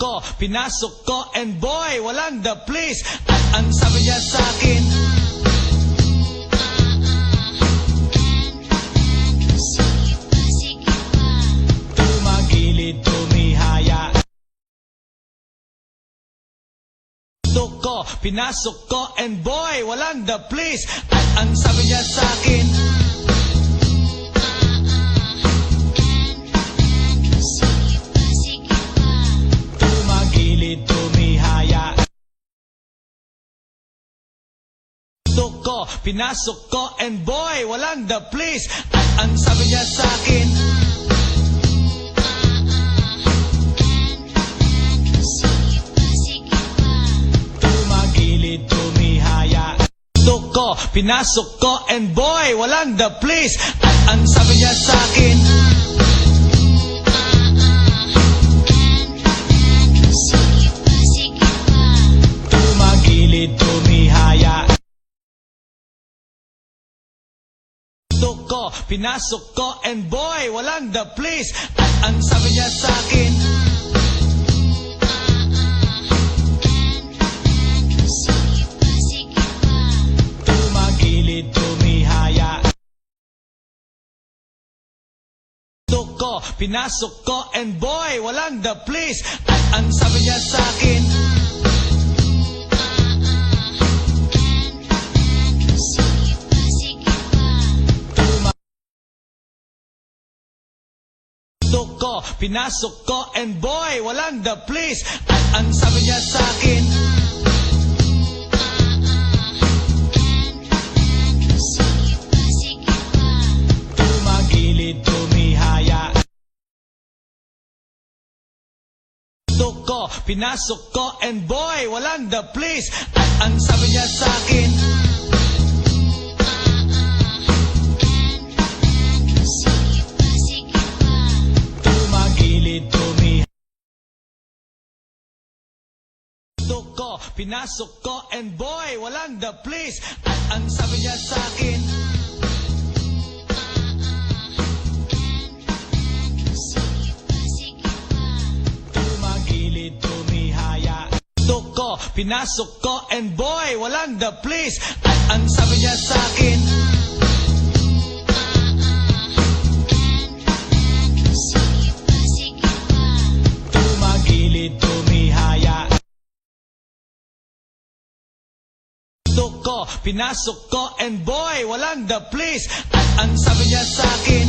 ko, pinasok ko, and boy, walang the place. At ang sabi niya sa akin, tumagilid, tumihaya. Ko, pinasok ko, and boy, walang the place. At ang sabi niya sa akin, tumagilid, tumihaya. Ko, pinasok ko, and boy, walang the place. At ang sabi niya sa akin, tumihaya. Ko, pinasok ko, and boy, walang the place. At ang sabi niya sa akin, tumagilid, tumihaya. Ko, pinasok ko, and boy, walang the place. At ang sabi niya sa akin, tumihaya. Ko, pinasok ko, and boy, walang the place. At ang sabi niya sa akin, ko, pinasok ko, and boy, walang the place. At ang sabi niya sa akin, tumihaya. Ko, pinasok ko, and boy, walang the place. At ang sabi niya sa akin, tumagilid, tumihaya. Ko, pinasok ko, and boy, walang the place. At ang sabi niya sa akin, tumihaya. Ko, pinasok ko, and boy, walang the place. At ang sabi niya sa akin, tumagilid, tumihaya. Ko, pinasok ko, and boy, walang the place. At ang sabi niya sa akin,